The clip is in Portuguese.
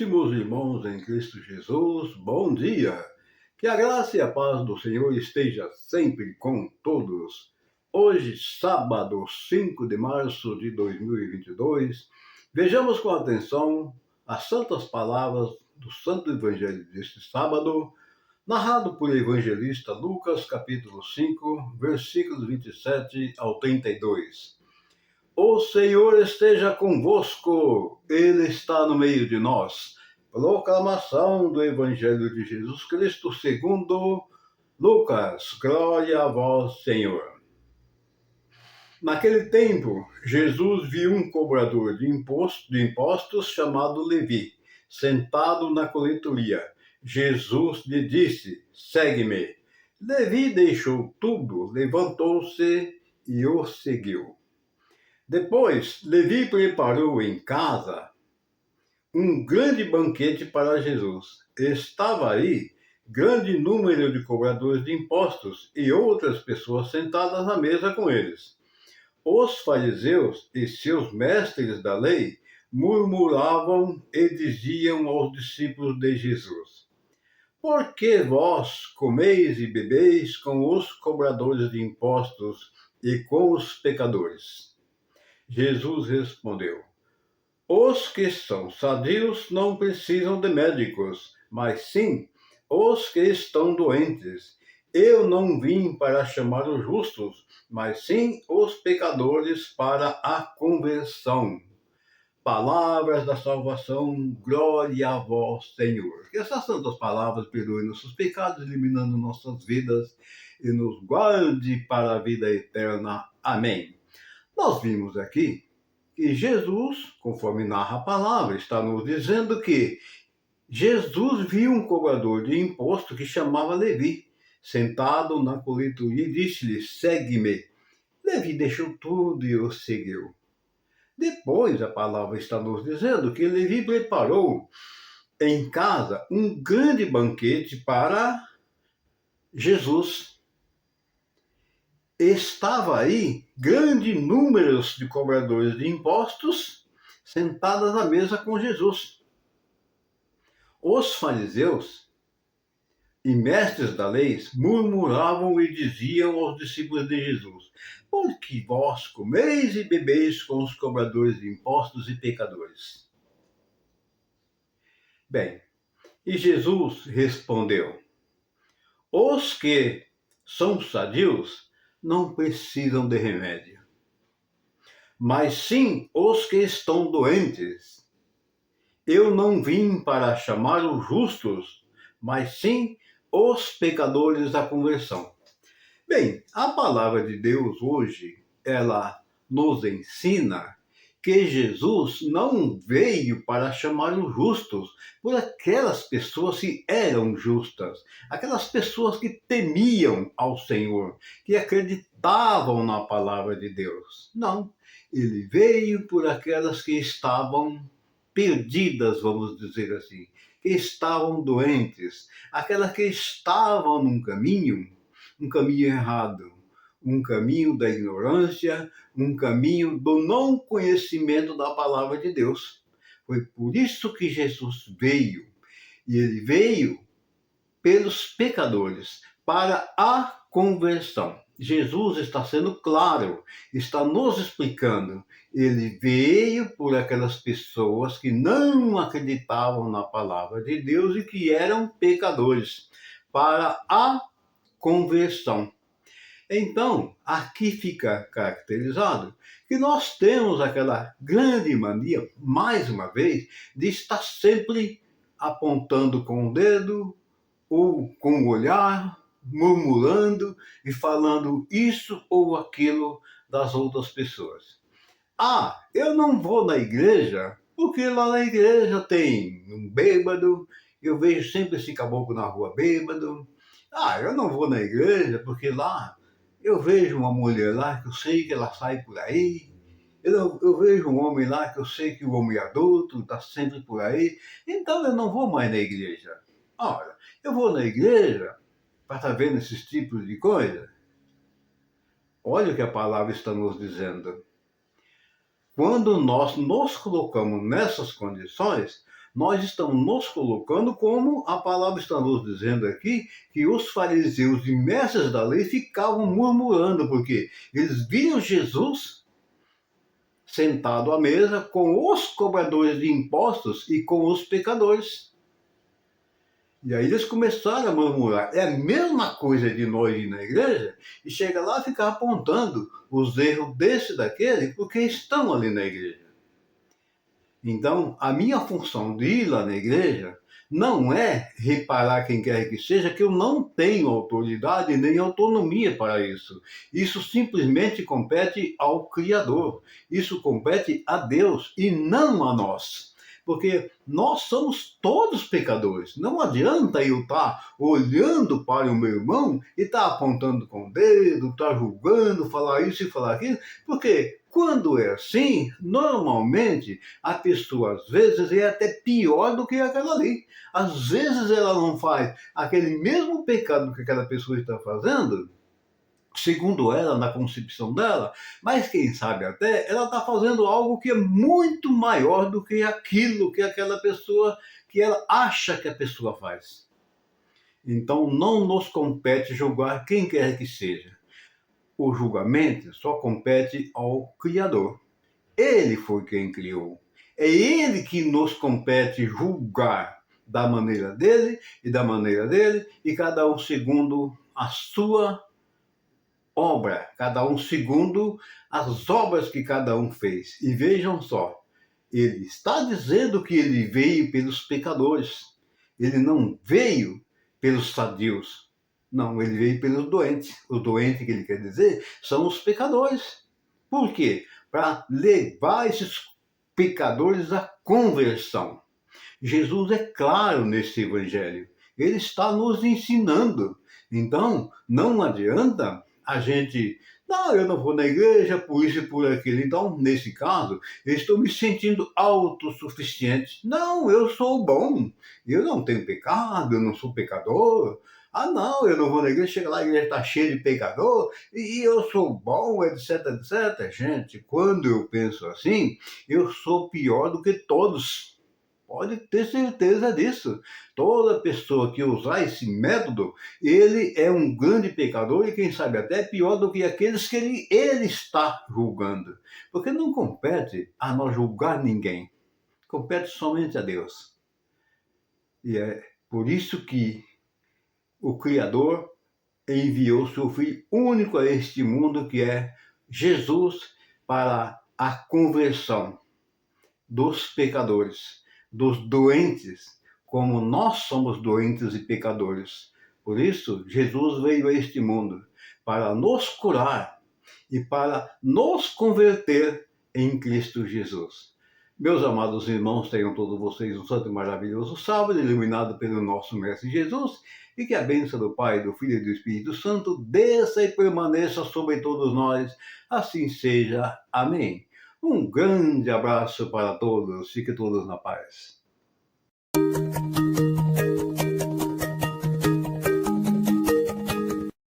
Caríssimos irmãos em Cristo Jesus, bom dia! Que a graça e a paz do Senhor esteja sempre com todos. Hoje, sábado, 5 de março de 2022, vejamos com atenção as santas palavras do Santo Evangelho deste sábado, narrado por evangelista Lucas, capítulo 5, versículos 27 ao 32. O Senhor esteja convosco, Ele está no meio de nós. Proclamação do Evangelho de Jesus Cristo segundo Lucas. Glória a vós, Senhor. Naquele tempo, Jesus viu um cobrador de impostos chamado Levi, sentado na coletoria. Jesus lhe disse: segue-me. Levi deixou tudo, levantou-se e o seguiu. Depois, Levi preparou em casa um grande banquete para Jesus. Estava aí grande número de cobradores de impostos e outras pessoas sentadas à mesa com eles. Os fariseus e seus mestres da lei murmuravam e diziam aos discípulos de Jesus: por que vós comeis e bebeis com os cobradores de impostos e com os pecadores? Jesus respondeu: os que são sadios não precisam de médicos, mas sim os que estão doentes. Eu não vim para chamar os justos, mas sim os pecadores para a conversão. Palavras da salvação, glória a vós, Senhor. Que essas santas palavras perdoem nossos pecados, eliminando nossas vidas e nos guarde para a vida eterna. Amém. Nós vimos aqui que Jesus, conforme narra a palavra, está nos dizendo que Jesus viu um cobrador de imposto que chamava Levi, sentado na coletoria e disse-lhe: segue-me. Levi deixou tudo e o seguiu. Depois a palavra está nos dizendo que Levi preparou em casa um grande banquete para Jesus. Estava aí grande número de cobradores de impostos sentados à mesa com Jesus. Os fariseus e mestres da lei murmuravam e diziam aos discípulos de Jesus: por que vós comeis e bebeis com os cobradores de impostos e pecadores? Bem, e Jesus respondeu: os que são sadios não precisam de remédio, mas sim os que estão doentes. Eu não vim para chamar os justos, mas sim os pecadores à conversão. Bem, a palavra de Deus hoje, ela nos ensina que Jesus não veio para chamar os justos, por aquelas pessoas que eram justas, aquelas pessoas que temiam ao Senhor, que acreditavam na palavra de Deus. Não, ele veio por aquelas que estavam perdidas, vamos dizer assim, que estavam doentes, aquelas que estavam num caminho, um caminho errado, um caminho da ignorância, um caminho do não conhecimento da palavra de Deus. Foi por isso que Jesus veio. E ele veio pelos pecadores, para a conversão. Jesus está sendo claro, está nos explicando. Ele veio por aquelas pessoas que não acreditavam na palavra de Deus e que eram pecadores, para a conversão. Então, aqui fica caracterizado que nós temos aquela grande mania, mais uma vez, de estar sempre apontando com o dedo ou com o olhar, murmurando e falando isso ou aquilo das outras pessoas. Ah, eu não vou na igreja porque lá na igreja tem um bêbado, eu vejo sempre esse caboclo na rua bêbado. Ah, eu não vou na igreja porque lá eu vejo uma mulher lá que eu sei que ela sai por aí. Eu vejo um homem lá que eu sei que o homem adulto está sempre por aí. Então eu não vou mais na igreja. Ora, eu vou na igreja para estar vendo esses tipos de coisa. Olha o que a palavra está nos dizendo. Quando nós nos colocamos nessas condições, nós estamos nos colocando como a palavra está nos dizendo aqui, que os fariseus e mestres da lei ficavam murmurando, porque eles viam Jesus sentado à mesa com os cobradores de impostos e com os pecadores. E aí eles começaram a murmurar. É a mesma coisa de nós ir na igreja e chega lá e ficar apontando os erros desse e daquele porque estão ali na igreja. Então, a minha função de ir lá na igreja não é reparar quem quer que seja, que eu não tenho autoridade nem autonomia para isso. Isso simplesmente compete ao Criador. Isso compete a Deus e não a nós. Porque nós somos todos pecadores. Não adianta eu estar olhando para o meu irmão e estar apontando com o dedo, estar julgando, falar isso e falar aquilo, porque quando é assim, normalmente a pessoa às vezes é até pior do que aquela ali. Às vezes ela não faz aquele mesmo pecado que aquela pessoa está fazendo, segundo ela, na concepção dela, mas quem sabe até ela está fazendo algo que é muito maior do que aquilo que aquela pessoa, que ela acha que a pessoa faz. Então não nos compete julgar quem quer que seja. O julgamento só compete ao Criador. Ele foi quem criou. É ele que nos compete julgar da maneira dele e da maneira dele, e cada um segundo a sua obra, cada um segundo as obras que cada um fez. E vejam só, ele está dizendo que ele veio pelos pecadores. Ele não veio pelos sadios. Não, ele veio pelos doentes. Os doentes que ele quer dizer são os pecadores. Por quê? Para levar esses pecadores à conversão. Jesus é claro nesse evangelho. Ele está nos ensinando. Então, não adianta a gente, não, eu não vou na igreja por isso e por aquilo. Então, nesse caso, eu estou me sentindo autossuficiente. Não, eu sou bom. Eu não tenho pecado, eu não sou pecador. Ah, não, eu não vou na igreja, chega lá, a igreja está cheia de pecador, e eu sou bom, etc, etc. Gente, quando eu penso assim, eu sou pior do que todos. Pode ter certeza disso. Toda pessoa que usar esse método, ele é um grande pecador e quem sabe até pior do que aqueles que ele está julgando. Porque não compete a nós julgar ninguém. Compete somente a Deus. E é por isso que o Criador enviou seu Filho único a este mundo, que é Jesus, para a conversão dos pecadores, dos doentes, como nós somos doentes e pecadores. Por isso, Jesus veio a este mundo para nos curar e para nos converter em Cristo Jesus. Meus amados irmãos, tenham todos vocês um santo e maravilhoso sábado, iluminado pelo nosso Mestre Jesus, e que a bênção do Pai, do Filho e do Espírito Santo desça e permaneça sobre todos nós. Assim seja. Amém. Um grande abraço para todos. Fiquem todos na paz.